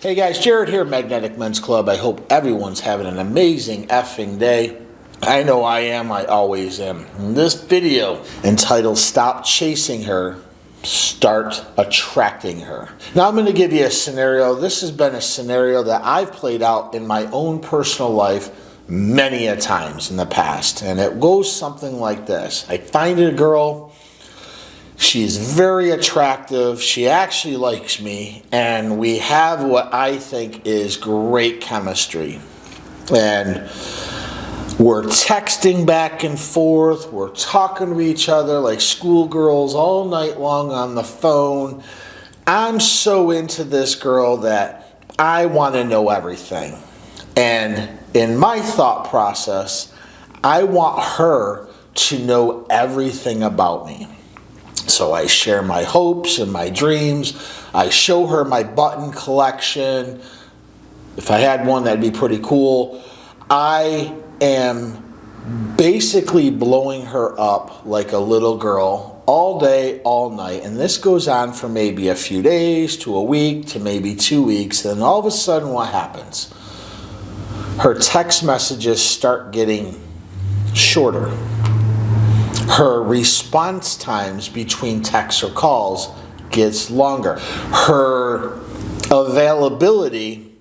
Hey guys, Jared here, Magnetic Men's Club. I hope everyone's having an amazing effing day. I know I am, I always am. In this video entitled Stop Chasing Her, Start Attracting Her. Now I'm going to give you a scenario. This has been a scenario that I've played out in my own personal life many a times in the past. And it goes something like this. I find a girl. She's very attractive. She actually likes me, and we have what I think is great chemistry. And we're texting back and forth. We're talking to each other like schoolgirls all night long on the phone. I'm so into this girl that I want to know everything. And in my thought process, I want her to know everything about me. So I share my hopes and my dreams. I show her my button collection. If I had one, that'd be pretty cool. I am basically blowing her up like a little girl all day, all night. And this goes on for maybe a few days to a week to maybe 2 weeks. And all of a sudden, what happens? Her text messages start getting shorter. Her response times between texts or calls gets longer. Her availability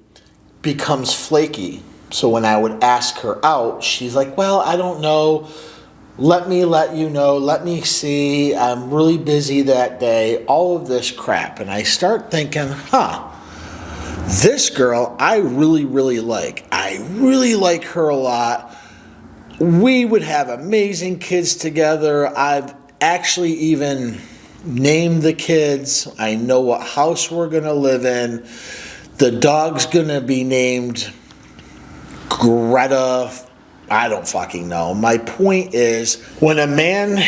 becomes flaky. So when I would ask her out, she's like, well, I don't know. Let me let you know. Let me see. I'm really busy that day. All of this crap. And I start thinking, this girl I really, really like. I really like her a lot. We would have amazing kids together. I've actually even named the kids. I know what house we're going to live in. The dog's going to be named Greta. I don't fucking know. My point is, when a man,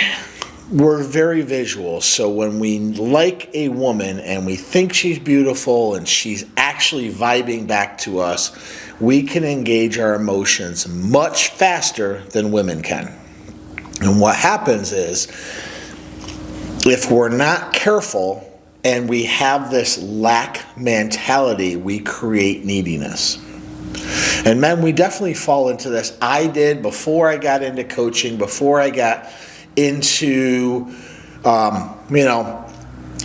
we're very visual. So when we like a woman and we think she's beautiful and she's actually vibing back to us, we can engage our emotions much faster than women can. And what happens is, if we're not careful and we have this lack mentality, we create neediness. And men, we definitely fall into this. I did before I got into coaching, before I got into,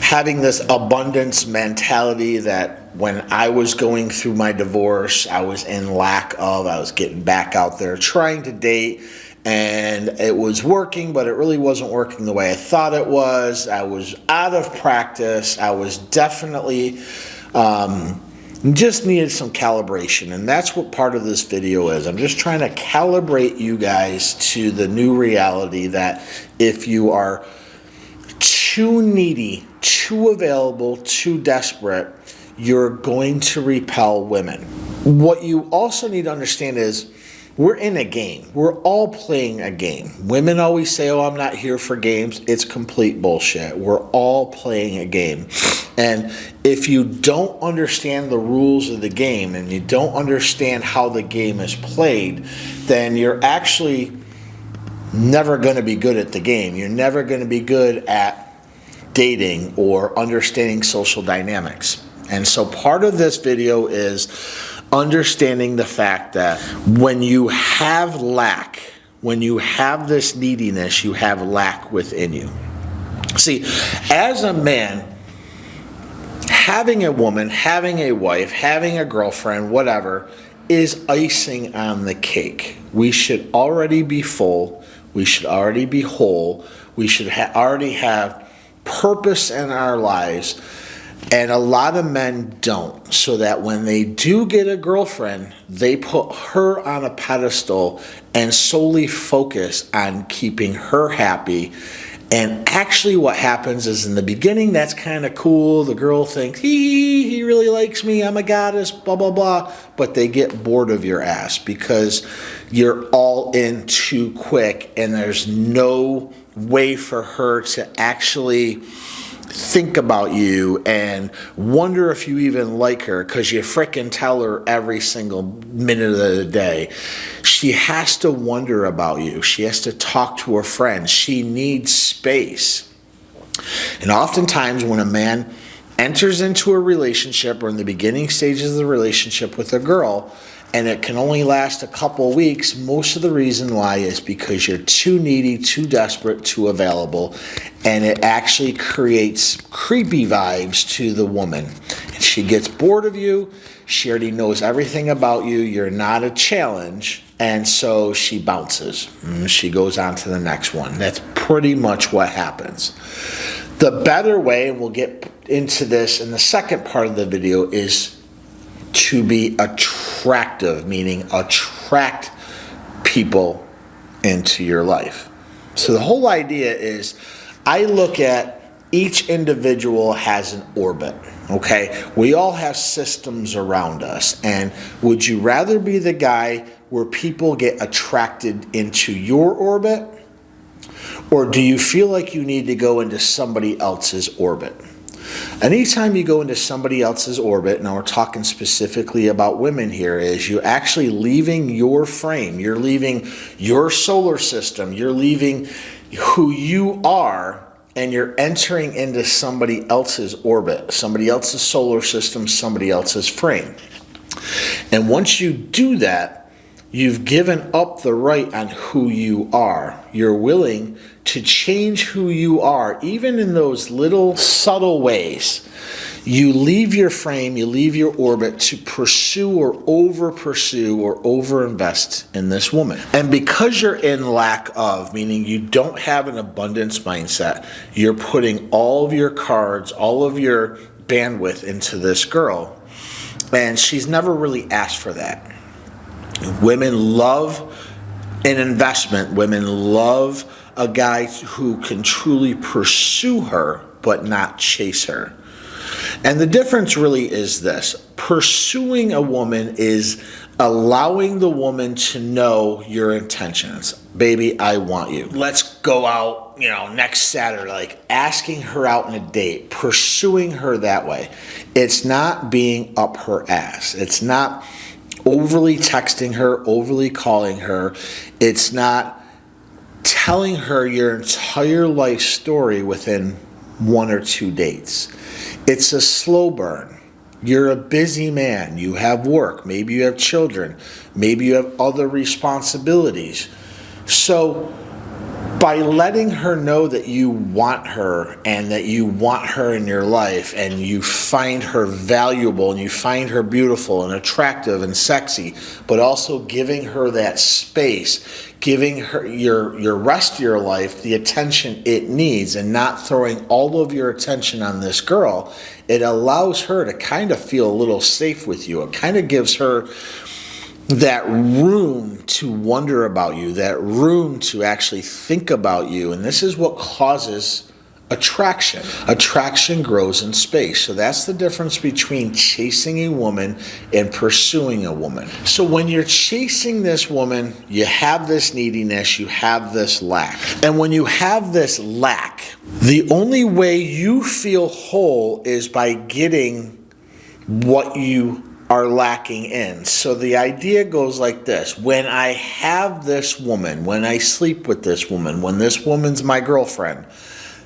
having this abundance mentality that when I was going through my divorce, I was in lack of. I was getting back out there trying to date, and it was working, but it really wasn't working the way I thought it was. I was out of practice. I was definitely just needed some calibration, and that's what part of this video is. I'm just trying to calibrate you guys to the new reality that if you are too needy, too available, too desperate, you're going to repel women. What you also need to understand is we're in a game. We're all playing a game. Women always say, oh, I'm not here for games. It's complete bullshit. We're all playing a game. And if you don't understand the rules of the game and you don't understand how the game is played, then you're actually never going to be good at the game. You're never going to be good at dating or understanding social dynamics. And so part of this video is understanding the fact that when you have lack, when you have this neediness, you have lack within you. See, as a man, having a woman, having a wife, having a girlfriend, whatever, is icing on the cake. We should already be full. We should already be whole. We should already have purpose in our lives. And a lot of men don't, so that when they do get a girlfriend, they put her on a pedestal and solely focus on keeping her happy. And actually what happens is, in the beginning, that's kind of cool. The girl thinks, he really likes me, I'm a goddess, blah, blah, blah. But they get bored of your ass because you're all in too quick, and there's no way for her to actually think about you and wonder if you even like her, because you frickin' tell her every single minute of the day. She has to wonder about you. She has to talk to her friends. She needs space. And oftentimes when a man enters into a relationship or in the beginning stages of the relationship with a girl, and it can only last a couple weeks, most of the reason why is because you're too needy, too desperate, too available, and it actually creates creepy vibes to the woman. And she gets bored of you, she already knows everything about you, you're not a challenge, and so she bounces. She goes on to the next one. That's pretty much what happens. The better way, and we'll get into this in the second part of the video, is to be attractive, meaning attract people into your life. So the whole idea is, I look at each individual has an orbit, okay? We all have systems around us, and would you rather be the guy where people get attracted into your orbit, or do you feel like you need to go into somebody else's orbit? Anytime you go into somebody else's orbit, now we're talking specifically about women here, is you're actually leaving your frame, you're leaving your solar system, you're leaving who you are, and you're entering into somebody else's orbit, somebody else's solar system, somebody else's frame. And once you do that, you've given up the right on who you are. You're willing to change who you are, even in those little subtle ways. You leave your frame, you leave your orbit to pursue or over-pursue or over-invest in this woman. And because you're in lack of, meaning you don't have an abundance mindset, you're putting all of your cards, all of your bandwidth into this girl, and she's never really asked for that. Women love an investment. Women love a guy who can truly pursue her but not chase her. And the difference really is this. Pursuing a woman is allowing the woman to know your intentions. Baby, I want you. Let's go out, next Saturday. Like asking her out on a date, pursuing her that way. It's not being up her ass. It's not overly texting her, overly calling her. It's not telling her your entire life story within 1 or 2 dates. It's a slow burn. You're a busy man. You have work. Maybe you have children. Maybe you have other responsibilities. So by letting her know that you want her and that you want her in your life and you find her valuable and you find her beautiful and attractive and sexy, but also giving her that space, giving her your rest of your life the attention it needs and not throwing all of your attention on this girl, it allows her to kind of feel a little safe with you. It kind of gives her that room to wonder about you, that room to actually think about you. And this is what causes attraction. Attraction grows in space. So that's the difference between chasing a woman and pursuing a woman. So when you're chasing this woman, you have this neediness, you have this lack. And when you have this lack, the only way you feel whole is by getting what you are lacking in. So the idea goes like this. When I have this woman, when I sleep with this woman, when this woman's my girlfriend,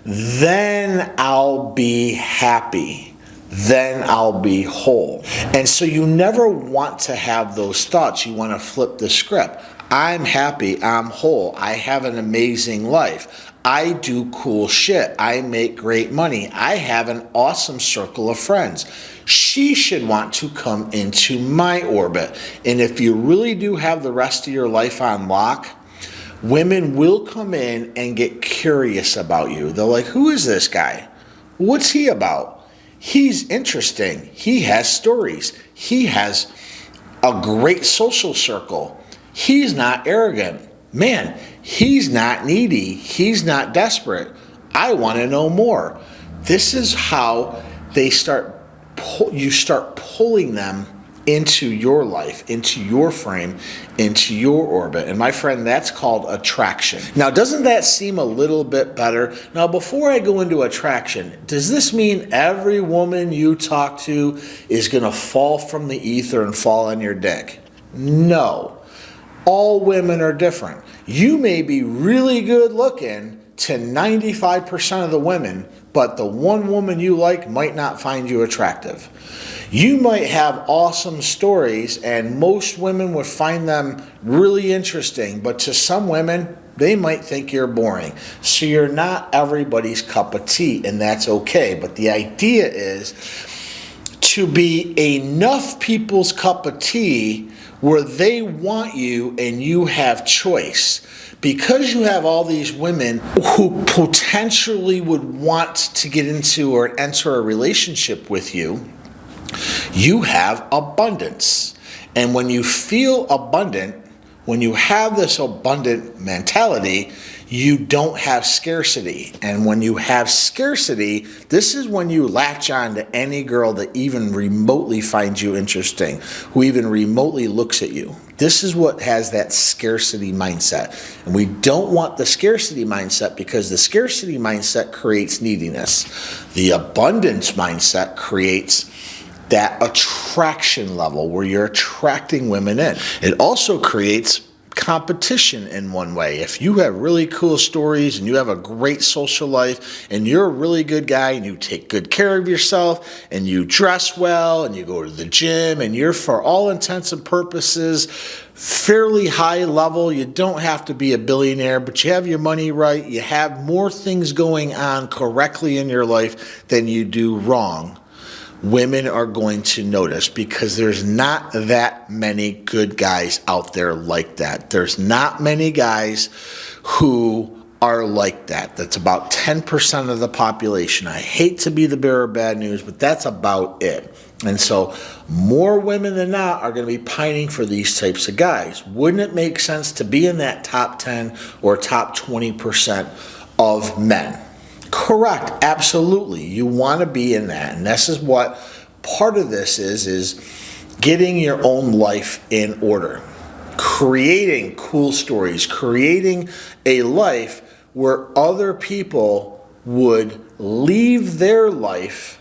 then I'll be happy. Then I'll be whole. And so you never want to have those thoughts. You want to flip the script. I'm happy. I'm whole. I have an amazing life. I do cool shit. I make great money. I have an awesome circle of friends. She should want to come into my orbit. And if you really do have the rest of your life on lock, women will come in and get curious about you. They're like, who is this guy? What's he about? He's interesting. He has stories. He has a great social circle. He's not arrogant. Man, he's not needy. He's not desperate. I want to know more. This is how they you start pulling them into your life, into your frame, into your orbit. And my friend, that's called attraction. Now, doesn't that seem a little bit better? Now, before I go into attraction, does this mean every woman you talk to is going to fall from the ether and fall on your dick? No. All women are different. You may be really good looking to 95% of the women, but the one woman you like might not find you attractive. You might have awesome stories, and most women would find them really interesting, but to some women, they might think you're boring. So you're not everybody's cup of tea, and that's okay. But the idea is to be enough people's cup of tea where they want you and you have choice. Because you have all these women who potentially would want to get into or enter a relationship with you, you have abundance. And when you feel abundant, when you have this abundant mentality, you don't have scarcity. And when you have scarcity, this is when you latch on to any girl that even remotely finds you interesting, who even remotely looks at you. This is what has that scarcity mindset. And we don't want the scarcity mindset, because the scarcity mindset creates neediness. The abundance mindset creates that attraction level where you're attracting women in. It also creates competition in one way. If you have really cool stories and you have a great social life and you're a really good guy and you take good care of yourself and you dress well and you go to the gym and you're, for all intents and purposes, fairly high level, you don't have to be a billionaire, but you have your money right, you have more things going on correctly in your life than you do wrong, women are going to notice, because there's not that many good guys out there like that. There's not many guys who are like that. That's about 10% of the population. I hate to be the bearer of bad news, but that's about it. And so more women than not are going to be pining for these types of guys. Wouldn't it make sense to be in that top 10 or top 20% of men? Correct, absolutely. You want to be in that. And this is what part of this is getting your own life in order. Creating cool stories, creating a life where other people would leave their life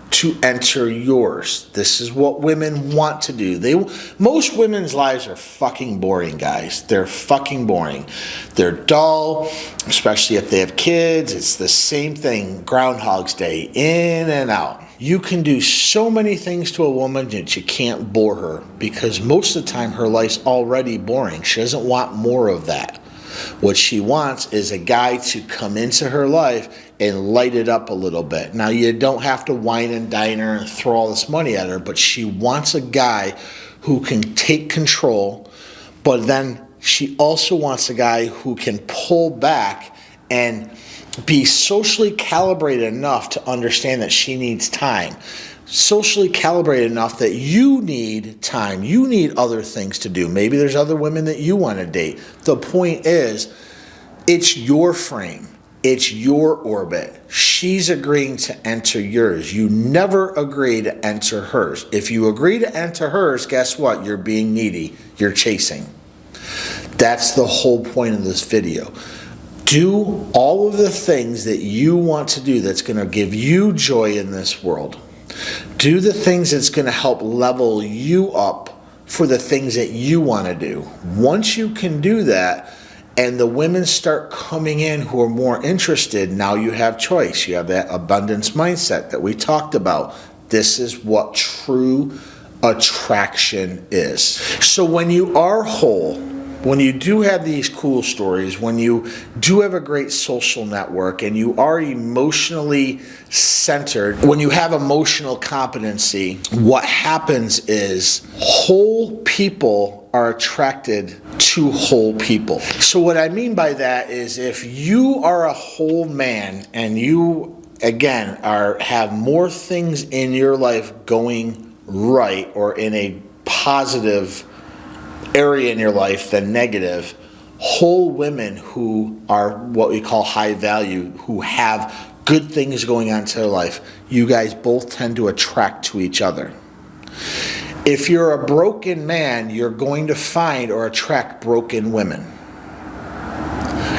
to enter yours. This is what women want to do. Most women's lives are fucking boring, guys. They're fucking boring. They're dull, especially if they have kids. It's the same thing, Groundhog's Day, in and out. You can do so many things to a woman that you can't bore her, because most of the time her life's already boring. She doesn't want more of that. What she wants is a guy to come into her life and light it up a little bit. Now, you don't have to wine and dine her and throw all this money at her, but she wants a guy who can take control, but then she also wants a guy who can pull back and be socially calibrated enough to understand that she needs time. Socially calibrated enough that you need time. You need other things to do. Maybe there's other women that you want to date. The point is, it's your frame. It's your orbit. She's agreeing to enter yours. You never agree to enter hers. If you agree to enter hers, guess what? You're being needy. You're chasing. That's the whole point of this video. Do all of the things that you want to do that's going to give you joy in this world. Do the things that's going to help level you up for the things that you want to do. Once you can do that, and the women start coming in who are more interested, now you have choice. You have that abundance mindset that we talked about. This is what true attraction is. So when you are whole, when you do have these cool stories, when you do have a great social network, and you are emotionally centered, when you have emotional competency, what happens is whole people are attracted to whole people. So what I mean by that is, if you are a whole man and you, again, have more things in your life going right or in a positive area in your life than negative, whole women who are what we call high value, who have good things going on in their life, you guys both tend to attract to each other. If you're a broken man, you're going to find or attract broken women.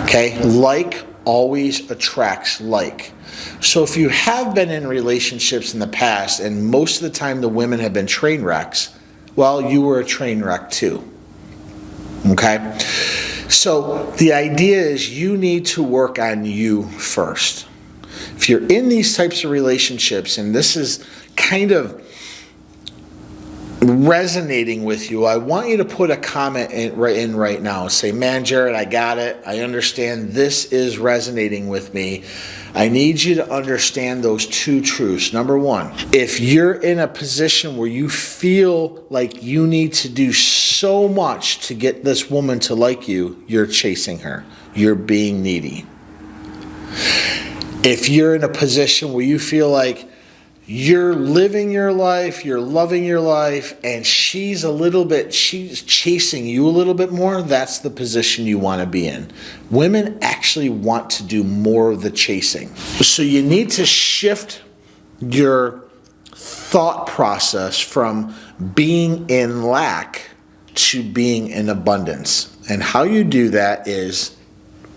Okay? Like always attracts like. So if you have been in relationships in the past, and most of the time the women have been train wrecks, well, you were a train wreck too. Okay? So the idea is you need to work on you first. If you're in these types of relationships and this is kind of resonating with you, I want you to put a comment in right now. Say, man, Jared, I got it. I understand this is resonating with me. I need you to understand those two truths. Number one, if you're in a position where you feel like you need to do so much to get this woman to like you, you're chasing her. You're being needy. If you're in a position where you feel like you're living your life, you're loving your life, and she's chasing you a little bit more, that's the position you want to be in. Women actually want to do more of the chasing. So you need to shift your thought process from being in lack to being in abundance. And how you do that is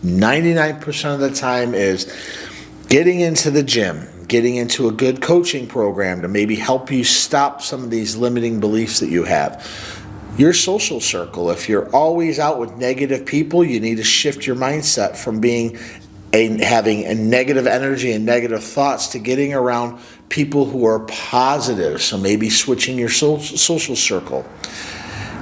99% of the time is getting into the gym, getting into a good coaching program to maybe help you stop some of these limiting beliefs that you have. Your social circle, if you're always out with negative people, you need to shift your mindset from having a negative energy and negative thoughts to getting around people who are positive. So maybe switching your social circle.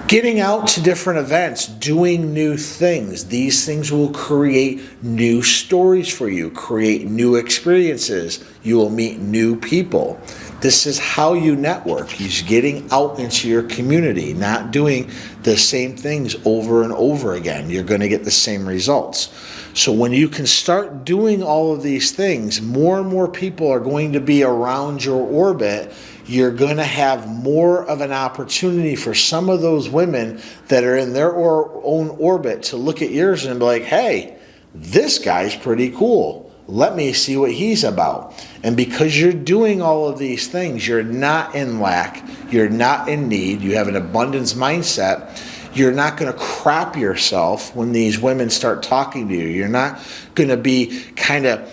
Getting out to different events, doing new things. These things will create new stories for you, create new experiences. You will meet new people. This is how you network. He's getting out into your community, not doing the same things over and over again. You're going to get the same results. So when you can start doing all of these things, more and more people are going to be around your orbit. You're going to have more of an opportunity for some of those women that are in their own orbit to look at yours and be like, hey, this guy's pretty cool. Let me see what he's about. And because you're doing all of these things, you're not in lack, you're not in need, you have an abundance mindset, you're not going to crap yourself when these women start talking to you. You're not going to be kind of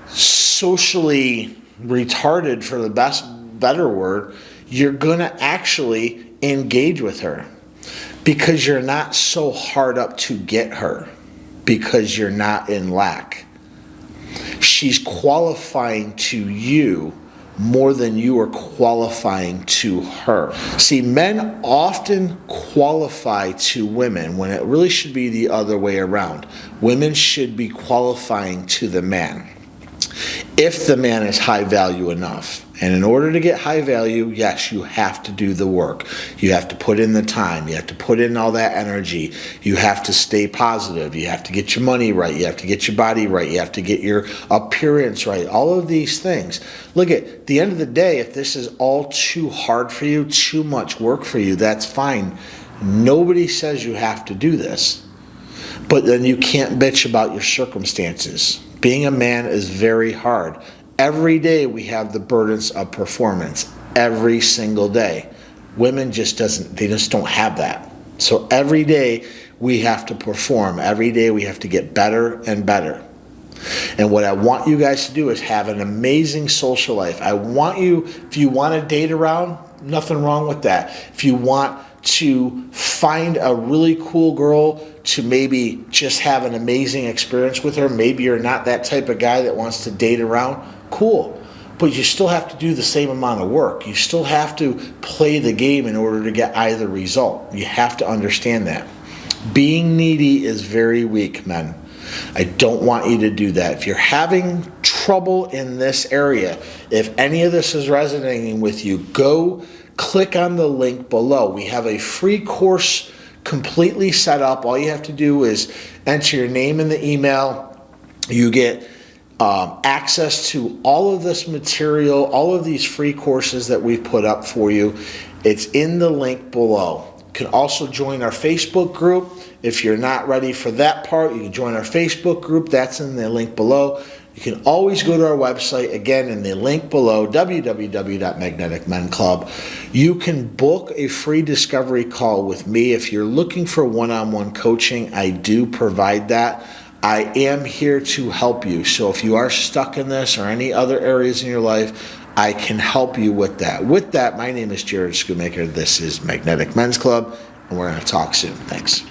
socially retarded, for the better word. You're going to actually engage with her because you're not so hard up to get her, because you're not in lack. She's qualifying to you more than you are qualifying to her. See, men often qualify to women when it really should be the other way around. Women should be qualifying to the man, if the man is high value enough. And in order to get high value, yes, you have to do the work. You have to put in the time. You have to put in all that energy. You have to stay positive. You have to get your money right. You have to get your body right. You have to get your appearance right. All of these things. Look, at the end of the day, if this is all too hard for you, too much work for you, that's fine. Nobody says you have to do this. But then you can't bitch about your circumstances. Being a man is very hard. Every day we have the burdens of performance. Every single day. Women just don't have that. So every day we have to perform. Every day we have to get better and better. And what I want you guys to do is have an amazing social life. I want you, if you want to date around, nothing wrong with that. If you want to find a really cool girl to maybe just have an amazing experience with her, maybe you're not that type of guy that wants to date around, cool. But you still have to do the same amount of work. You still have to play the game in order to get either result. You have to understand that. Being needy is very weak, men. I don't want you to do that. If you're having trouble in this area, if any of this is resonating with you, go click on the link below. We have a free course completely set up. All you have to do is enter your name in the email. You get access to all of this material, all of these free courses that we've put up for you. It's in the link below. You can also join our Facebook group. If you're not ready for that part, you can join our Facebook group. That's in the link below. You can always go to our website, again, in the link below, www.magneticmenclub. You can book a free discovery call with me. If you're looking for one-on-one coaching, I do provide that. I am here to help you. So if you are stuck in this or any other areas in your life, I can help you with that. With that, my name is Jared Schoonmaker. This is Magnetic Men's Club, and we're going to talk soon. Thanks.